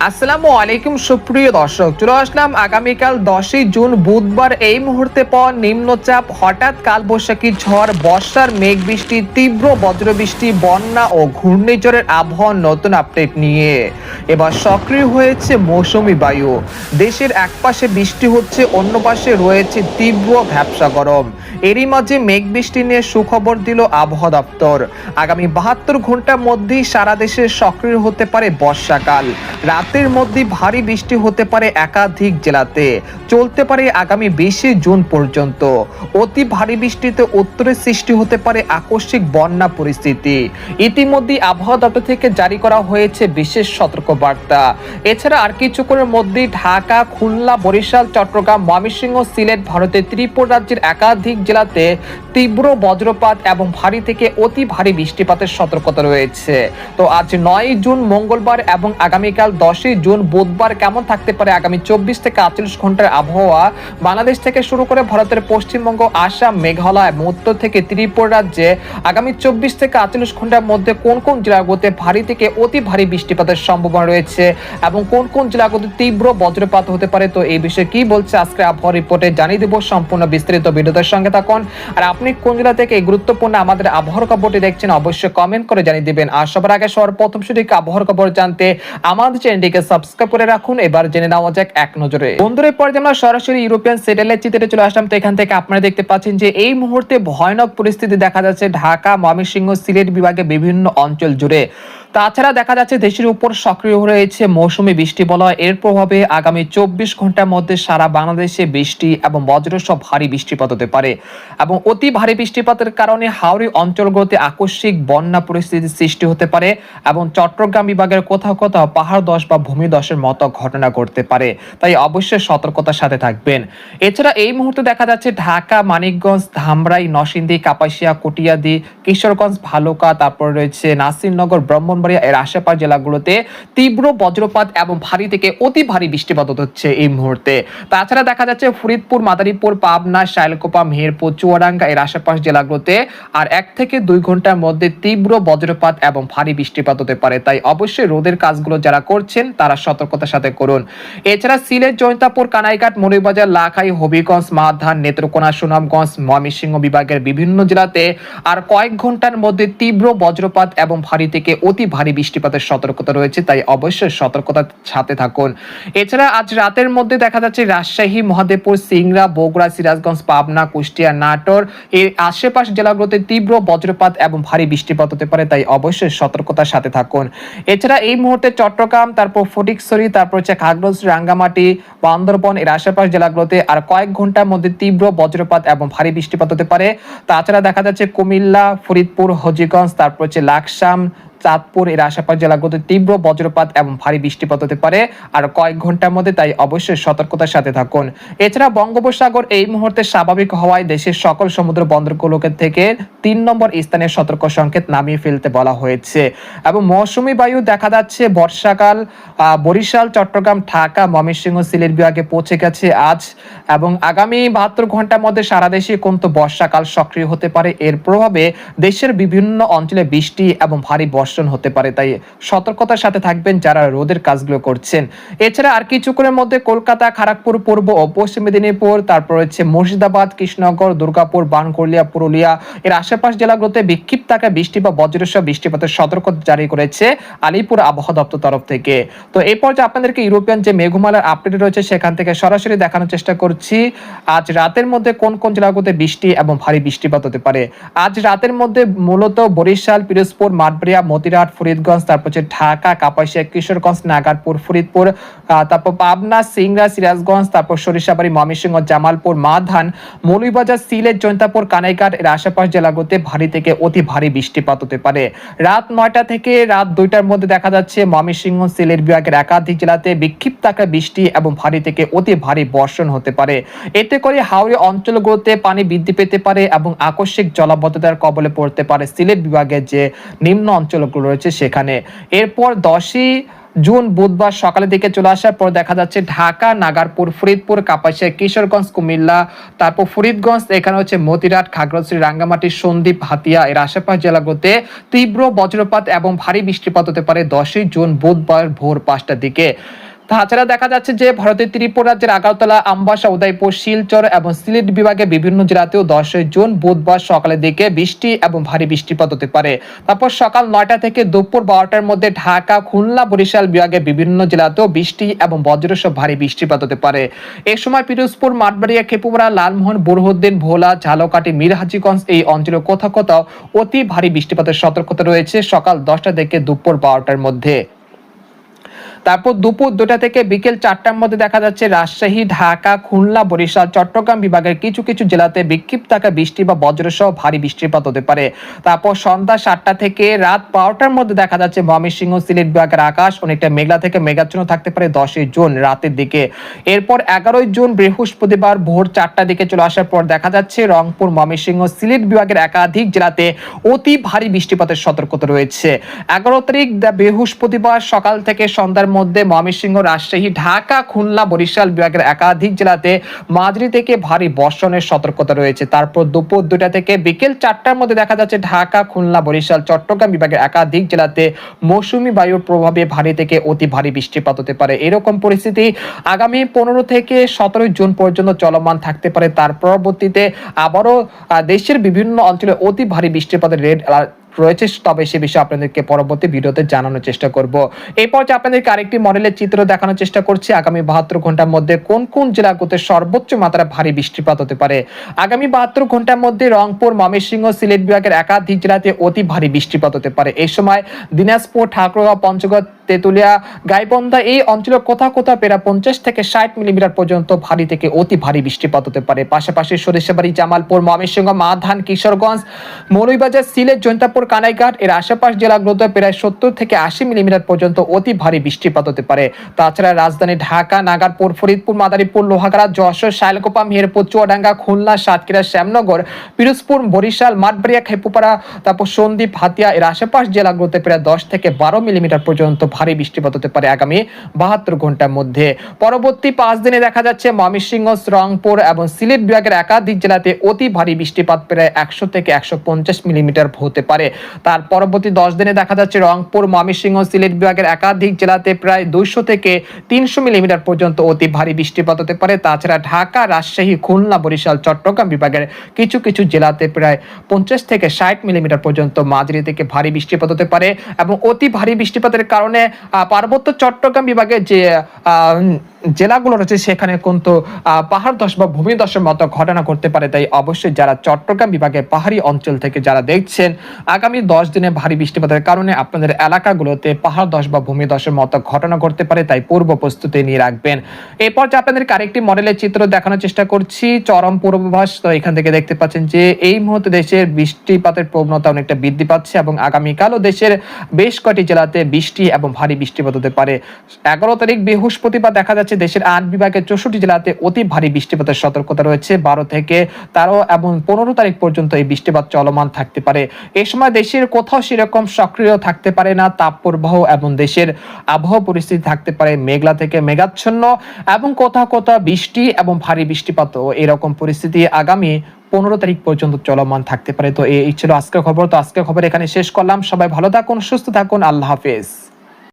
আসসালামু আলাইকুম সুপ্রিয় দর্শক, চলে আসলাম আগামীকাল 10ই জুন বুধবার। এই মুহূর্তে পাওয়া নিম্নচাপ, হঠাৎ কালবৈশাখী ঝড়, বর্ষার মেঘ বৃষ্টি, তীব্র বজ্রবৃষ্টি, বন্যা ও ঘূর্ণিঝড়ের আবহাওয়ার নতুন আপডেট নিয়ে এবার সক্রিয় হয়েছে মৌসুমী বায়ু। দেশের এক পাশে বৃষ্টি হচ্ছে, অন্য পাশে রয়েছে তীব্র ভ্যাপসা গরম। এরই মাঝে মেঘ বৃষ্টি নিয়ে সুখবর দিল আবহাওয়া দপ্তর। আগামী 72 ঘন্টার মধ্যেই সারা দেশে সক্রিয় হতে পারে বর্ষাকাল। রাতের মধ্যে ভারী বৃষ্টি হতে পারে একাধিক জেলাতে, চলতে পারে আগামী 20 জুন পর্যন্ত। অতি ভারী বৃষ্টিতে উত্তরে সৃষ্টি হতে পারে আকস্মিক বন্যা পরিস্থিতি। ইতিমধ্যে আবহাওয়া দপ্তর থেকে জারি করা হয়েছে বিশেষ সতর্কবার্তা। এছাড়া আর কিছুক্ষণের মধ্যেই ঢাকা, খুলনা, বরিশাল, চট্টগ্রাম, ময়মনসিংহ, সিলেট, ভারতের ত্রিপুরা রাজ্যের একাধিক জেলাতে তীব্র বজ্রপাত এবং ভারী থেকে অতি ভারী বৃষ্টিপাতের সতর্কতা রয়েছে। তো আজ 9 জুন মঙ্গলবার এবং আগামীকাল 10ই জুন বুধবার কেমন থাকতে পারে আগামী 24 থেকে 48 ঘন্টার আবহাওয়া বাংলাদেশ থেকে শুরু করে ভারতের পশ্চিমবঙ্গ, আসাম, মেঘালয় এবং উত্তর থেকে ত্রিপুরা রাজ্যে আগামী 24 থেকে 48 ঘন্টার মধ্যে কোন কোন জেলাগুলোতে ভারী থেকে অতি ভারী বৃষ্টিপাতের সম্ভাবনা রয়েছে এবং কোন কোন জেলাগুলোতে তীব্র বজ্রপাত হতে পারে। তো এই বিষয়ে কি বলছে আজকে আবহাওয়া রিপোর্টে জানিয়ে দেব। সম্পূর্ণ বিস্তারিত ভিডিওদের সঙ্গে থাকুন। আর আপনি কোন জেলা থেকে এই গুরুত্বপূর্ণ আমাদের আবহাওয়ার খবরটি দেখছেন অবশ্যই কমেন্ট করে জানিয়ে দিবেন। আর সবার আগে সর্বপ্রথম সঠিক আবহাওয়ার খবর জানতে আমাদের চ্যানেলটিকে সাবস্ক্রাইব করে রাখুন। এবার জেনে নেওয়া যাক এক নজরে। বন্ধুরা, পরে আমরা সরাসরি ইউরোপিয়ান স্যাটেলাইট চিত্রে চলে আসলাম। তো এখান থেকে আপনারা দেখতে পাচ্ছেন যে এই মুহূর্তে ভয়ানক পরিস্থিতি দেখা যাচ্ছে ঢাকা, ময়মনসিংহ, সিলেট বিভাগে বিভিন্ন অঞ্চল জুড়ে। তাছাড়া দেখা যাচ্ছে দেশের উপর সক্রিয় হয়েছে মৌসুমী বৃষ্টি বলয়। এর প্রভাবে আগামী 24 ঘন্টার মধ্যে সারা বাংলাদেশে বৃষ্টি এবং বজ্রসহ ভারী বৃষ্টিপাত হতে পারে এবং অতি ভারী বৃষ্টিপাতের কারণে হাওড়ি অঞ্চলগুলোতে আকস্মিক বন্যা পরিস্থিতির সৃষ্টি হতে পারে এবং চট্টগ্রাম বিভাগের কোথাও কোথাও পাহাড় ধস বা ভূমিধসের মতো ঘটনা ঘটতে পারে। তাই অবশ্যই সতর্কতার সাথে থাকবেন। এছাড়া এই মুহূর্তে দেখা যাচ্ছে ঢাকা, মানিকগঞ্জ, ধামরাই, নরসিংদী, কাপাসিয়া, কটিয়াদি, কিশোরগঞ্জ, ভালুকা, তারপর রয়েছে নাসিরনগর, ব্রাহ্মণবাড়িয়া এর আশেপাশ জেলাগুলোতে তীব্র বজ্রপাত এবং ভারী থেকে অতি ভারী বৃষ্টিপাত হচ্ছে এই মুহূর্তে। তাছাড়া দেখা যাচ্ছে ফরিদপুর, মাদারীপুর, পাবনা, শাইলকোপা, মেহেরপুর, চুয়াডাঙ্গা এর আশেপাশ জেলাগুলোতে আর 1 থেকে 2 ঘন্টার মধ্যে তীব্র বজ্রপাত এবং ভারী বৃষ্টিপাত হতে পারে। তাই অবশ্যই রোদের কাজগুলো যারা করছেন তারা সতর্কতার সাথে করুন। এছাড়া সিলেট, জৈন্তাপুর, কানাইঘাট, মৌলভীবাজার, লাখাই, হবিগঞ্জ, মাধান, নেত্রকোনা, সুনামগঞ্জ, ময়মনসিংহ বিভাগের বিভিন্ন জেলাতে আর কয়েক ঘন্টার মধ্যে তীব্র বজ্রপাত এবং ভারী থেকে অতি ভারী বৃষ্টিপাতের সতর্কতা রয়েছে। তাই অবশ্যই সতর্কতার সাথে থাকুন। এছাড়া আজ রাতের মধ্যে দেখা যাচ্ছে রাজশাহী, মহাদেবপুর, সিংড়া, বগুড়া, সিরাজগঞ্জ, পাবনা, কুষ্টিয়া, নাটোর এর আশেপাশ জেলাগুলোতে তীব্র বজ্রপাত এবং ভারী বৃষ্টিপাত হতে পারে। তাই অবশ্যই সতর্কতার সাথে থাকুন। এছাড়া এই মুহূর্তে চট্টগ্রাম, তারপর ফটিকছড়ি, তারপর হচ্ছে খাগড়াছড়ি, রাঙ্গামাটি, বান্দরবন এর আশেপাশ জেলাগুলোতে আর কয়েক ঘন্টার মধ্যে তীব্র বজ্রপাত এবং ভারী বৃষ্টিপাত হতে পারে। তাছাড়া দেখা যাচ্ছে কুমিল্লা, ফরিদপুর, হবিগঞ্জ, তারপর হচ্ছে লাকসাম, চাঁদপুর এর আশেপাশ জেলাগুলোতে তীব্র বজ্রপাত এবং ভারী বৃষ্টিপাত হতে পারে আর কয়েক ঘন্টার মধ্যে। তাই অবশ্যই সতর্কতার সাথে থাকুন। এছাড়া বঙ্গোপসাগর এই মুহূর্তে স্বাভাবিক হওয়ায় দেশের সকল সমুদ্র বন্দরগুলোকে থেকে 3 নম্বর স্থানের সতর্ক সংকেত নামিয়ে ফেলতে বলা হয়েছে এবং মৌসুমী বায়ু দেখা যাচ্ছে বর্ষাকাল বরিশাল, চট্টগ্রাম, ঢাকা, ময়মনসিংহ, সিলেট বিভাগে পৌঁছে গেছে আজ এবং আগামী 72 ঘন্টার মধ্যে সারা দেশে কিন্তু বর্ষাকাল সক্রিয় হতে পারে। এর প্রভাবে দেশের বিভিন্ন অঞ্চলে বৃষ্টি এবং ভারী হতে পারে। তাই সতর্কতার সাথে থাকবেন যারা রোদের কাজগুলো করছেন। এছাড়া আর কিছুক্ষণের মধ্যে কলকাতা, খড়গপুর, পূর্ব ও পশ্চিম মেদিনীপুর, তারপর হচ্ছে মুর্শিদাবাদ, কৃষ্ণনগর, দুর্গাপুর, বানকুড়িয়া, পুরুলিয়া এর আশেপাশ জেলাগুলোতে বিক্ষিপ্ত আকারে বৃষ্টি বা বজ্রসহ বৃষ্টিপাতের সতর্কতা জারি করেছে আলিপুর আবহাওয়া দপ্তর তরফ থেকে। তো এই পর্যায়ে আপনাদেরকে ইউরোপিয়ান যে মেঘমালার আপডেট রয়েছে সেখান থেকে সরাসরি দেখানোর চেষ্টা করছি আজ রাতের মধ্যে কোন কোন জেলাগুলোতে বৃষ্টি এবং ভারী বৃষ্টিপাত হতে পারে। আজ রাতের মধ্যে মূলত বরিশাল, পিরোজপুর, মাঠবাড়িয়া, মতিরাট, ফরিদগঞ্জ, তারপর হচ্ছে ঢাকা, কাপাসিয়া, কিশোরগঞ্জ, নাগারপুর, ফরিদপুর, তারপর পাবনা, সিংড়া, সিরাজগঞ্জ, তারপর সরিষাবাড়ি, ময়মনসিংহ, জামালপুর, মাধান, মৌলভীবাজার, সিলেট, জৈন্তাপুর, কানাইঘাট এর আশেপাশ জেলাগুলোতে ভারী থেকে অতি ভারী বৃষ্টিপাত হতে পারে। রাত 9টা থেকে রাত 2টার মধ্যে দেখা যাচ্ছে ময়মনসিংহ, সিলেট বিভাগের একাধিক জেলাতে বিক্ষিপ্ত আকারে বৃষ্টি এবং ভারী থেকে অতি ভারী বর্ষণ হতে পারে। এতে করে হাওড়ি অঞ্চলগুলোতে পানি বৃদ্ধি পেতে পারে এবং আকস্মিক জলাবদ্ধতার কবলে পড়তে পারে সিলেট বিভাগের যে নিম্ন অঞ্চলগুলো রয়েছে সেখানে। এরপর 10ই জুন বুধবার সকালের দিকে চলে আসার পর দেখা যাচ্ছে ঢাকা, নাগারপুর, ফরিদপুর, কাপাসিয়া, কিশোরগঞ্জ, কুমিল্লা, তারপর ফরিদগঞ্জ, এখানে হচ্ছে মতিরাট, খাগড়াছড়ি, রাঙ্গামাটি, সন্দ্বীপ, হাতিয়া এর আশেপাশ জেলাগুলোতে তীব্র বজ্রপাত এবং ভারী বৃষ্টিপাত হতে পারে 10ই জুন বুধবার ভোর 5টার দিকে। তাছাড়া দেখা যাচ্ছে যে ভারতের ত্রিপুরা রাজ্যের আগরতলা, আমবাসা, উদয়পুর, শিলচর এবং সিলেট বিভাগে বিভিন্ন জেলাতেও 10ই জুন বুধবার সকালের দিকে বৃষ্টি এবং ভারী বৃষ্টিপাত হতে পারে। তারপর সকাল 9টা থেকে দুপুর 12টার মধ্যে ঢাকা, খুলনা, বরিশাল বিভাগে বিভিন্ন জেলাতেও বৃষ্টি এবং বজ্রসহ ভারী বৃষ্টিপাত হতে পারে। এ সময় পিরোজপুর, মাঠবাড়িয়া, খেপুপাড়া, লালমোহন, বুরহানুদ্দিন, ভোলা, ঝালকাঠি, মিরহাজিগঞ্জ এই অঞ্চলে কোথাও কোথাও অতি ভারী বৃষ্টিপাতের সতর্কতা রয়েছে সকাল 10টা থেকে দুপুর 12টার মধ্যে। তারপর দুপুর 2টা থেকে বিকেল 4টার মধ্যে দেখা যাচ্ছে রাজশাহী, ঢাকা, খুলনা, বরিশাল, চট্টগ্রাম বিভাগের কিছু কিছু জেলাতে বিক্ষিপ্ত থাকা বৃষ্টি বা বজ্রসহ ভারী বৃষ্টিপাত হতে পারে। তারপর সন্ধ্যা 7টা থেকে রাত 12টার মধ্যে দেখা যাচ্ছে ময়মনসিংহ, সিলেট বিভাগের আকাশ অনেকটা মেঘলা থেকে মেঘাচ্ছন্ন থাকতে পারে 10ই জুন রাতের দিকে। এরপর 11ই জুন বৃহস্পতিবার ভোর 4টার দিকে চলে আসার পর দেখা যাচ্ছে রংপুর, ময়মনসিংহ, সিলেট বিভাগের একাধিক জেলাতে অতি ভারী বৃষ্টিপাতের সতর্কতা রয়েছে। 11 তারিখ বৃহস্পতিবার সকাল থেকে সন্ধ্যার মধ্যে ময়মনসিংহ, রাজশাহী, ঢাকা, খুলনা, বরিশাল বিভাগের একাধিক জেলাতে মাঝারি থেকে ভারী বর্ষণের সতর্কতা রয়েছে। তারপর দুপুর 2টা থেকে বিকেল 4টার মধ্যে দেখা যাচ্ছে ঢাকা, খুলনা, বরিশাল, চট্টগ্রাম বিভাগের একাধিক জেলাতে মৌসুমী বায়ুর প্রভাবে ভারী থেকে অতি ভারী বৃষ্টিপাত হতে পারে। এরকম পরিস্থিতি আগামী 15 থেকে 17 জুন পর্যন্ত চলমান থাকতে পারে। তার পরবর্তীতে আবারও দেশের বিভিন্ন অঞ্চলে অতি ভারী বৃষ্টিপাতের রেড অ্যালার্ট রয়েছে, তবে সে বিষয়ে আপনাদেরকে পরবর্তী ভিডিওতে জানানোর চেষ্টা করব। এই পর্যায়ে আপনাদেরকে আরেকটি মডেলের চিত্র দেখানোর চেষ্টা করছি আগামী 72 ঘন্টার মধ্যে কোন কোন জেলাগুলোতে সর্বোচ্চ মাত্রা ভারী বৃষ্টিপাত হতে পারে। আগামী 72 ঘন্টার মধ্যে রংপুর, ময়মনসিংহ, সিলেট বিভাগের একাধিক জেলাতে অতি ভারী বৃষ্টিপাত হতে পারে। এই সময় দিনাজপুর, ঠাকুরগাঁও, পঞ্চগড়, তেতুলিয়া, গাইবান্ধা এই অঞ্চলে কোথাও কোথাও প্রায় 50 থেকে 60 মিলিমিটার পর্যন্ত ভারী থেকে অতি ভারী বৃষ্টিপাত হতে পারে। পাশাপাশি সরিষাবাড়ি, জামালপুর, ময়মনসিংহ, মাধান, কিশোরগঞ্জ, মৌলভীবাজার, সিলেট, জৈন্তাপুর, কানাইঘাট এর আশেপাশ জেলাগুলোতে প্রায় 70 থেকে 80 মিলিমিটার পর্যন্ত অতি ভারী বৃষ্টিপাত হতে পারে। তাছাড়া রাজধানী ঢাকা, নাগারপুর, ফরিদপুর, মাদারীপুর, লোহাগাড়া, যশোর, শাইলকুপা, মেহেরপুর, চুয়াডাঙ্গা, খুলনা, সাতক্ষীরা, শ্যামনগর, পিরোজপুর, বরিশাল, মাঠবাড়িয়া, খেপুপাড়া, তারপর সন্দ্বীপ, হাতিয়া এর আশেপাশ জেলাগুলোতে প্রায় 10 থেকে 12 মিলিমিটার পর্যন্ত ভারী বৃষ্টিপাত হতে পারে আগামী 72 ঘন্টার মধ্যে। পরবর্তী 5 দিনে দেখা যাচ্ছে ময়মনসিংহ, রংপুর এবং সিলেট বিভাগের একাধিক জেলাতে অতি ভারী বৃষ্টিপাত প্রায় 100 থেকে 150 মিলিমিটার হতে পারে। তার পরবর্তী 10 দিনে দেখা যাচ্ছে রংপুর, ময়মনসিংহ, সিলেট বিভাগের একাধিক জেলাতে প্রায় 200 থেকে 300 মিলিমিটার পর্যন্ত অতি ভারী বৃষ্টিপাত হতে পারে। তাছাড়া ঢাকা, রাজশাহী, খুলনা, বরিশাল, চট্টগ্রাম বিভাগের কিছু কিছু জেলাতে প্রায় 50 থেকে 60 মিলিমিটার পর্যন্ত মাঝারি থেকে ভারী বৃষ্টিপাত হতে পারে। এবং অতি ভারী বৃষ্টিপাতের কারণে পার্বত্য চট্টগ্রাম বিভাগের যে জেলাগুলো রয়েছে সেখানে কিন্তু পাহাড় ধস বা ভূমিধসের মতো ঘটনা ঘটতে পারে। তাই অবশ্যই যারা চট্টগ্রাম বিভাগের পাহাড়ি অঞ্চল থেকে যারা দেখছেন আগামী 10 দিনে ভারী বৃষ্টিপাতের কারণে আপনাদের এলাকাগুলোতে পাহাড় ধস বা ভূমিধসের মতো ঘটনা ঘটতে পারে, তাই পূর্ব প্রস্তুতি নিয়ে রাখবেন। এরপর যে আপনাদেরকে আরেকটি মডেলের চিত্র দেখানোর চেষ্টা করছি চরম পূর্বাভাস। তো এখান থেকে দেখতে পাচ্ছেন যে এই মুহূর্তে দেশের বৃষ্টিপাতের প্রবণতা অনেকটা বৃদ্ধি পাচ্ছে এবং আগামীকালও দেশের বেশ কয়েকটি জেলাতে বৃষ্টি এবং ভারী বৃষ্টিপাত হতে পারে। 11 তারিখ বৃহস্পতিবার দেখা যাচ্ছে দেশের 8 বিভাগের 64 জেলাতে অতি ভারী বৃষ্টিপাতের সতর্কতা রয়েছে। 12 থেকে 13 এবং 15 তারিখ পর্যন্ত এই বৃষ্টিপাত চলমান থাকতে পারে। এই সময় দেশের কোথাও সেরকম সক্রিয় থাকতে পারে না তাপপ্রবাহ এবং দেশের আবহাওয়া পরিস্থিতি থাকতে পারে মেঘলা থেকে মেঘাচ্ছন্ন এবং কোথাও কোথাও বৃষ্টি এবং ভারী বৃষ্টিপাত এরকম পরিস্থিতি আগামী 15 তারিখ পর্যন্ত চলমান থাকতে পারে। তো এই ছিল আজকের খবর। তো আজকের খবর এখানে শেষ করলাম। সবাই ভালো থাকুন, সুস্থ থাকুন, আল্লাহ হাফেজ।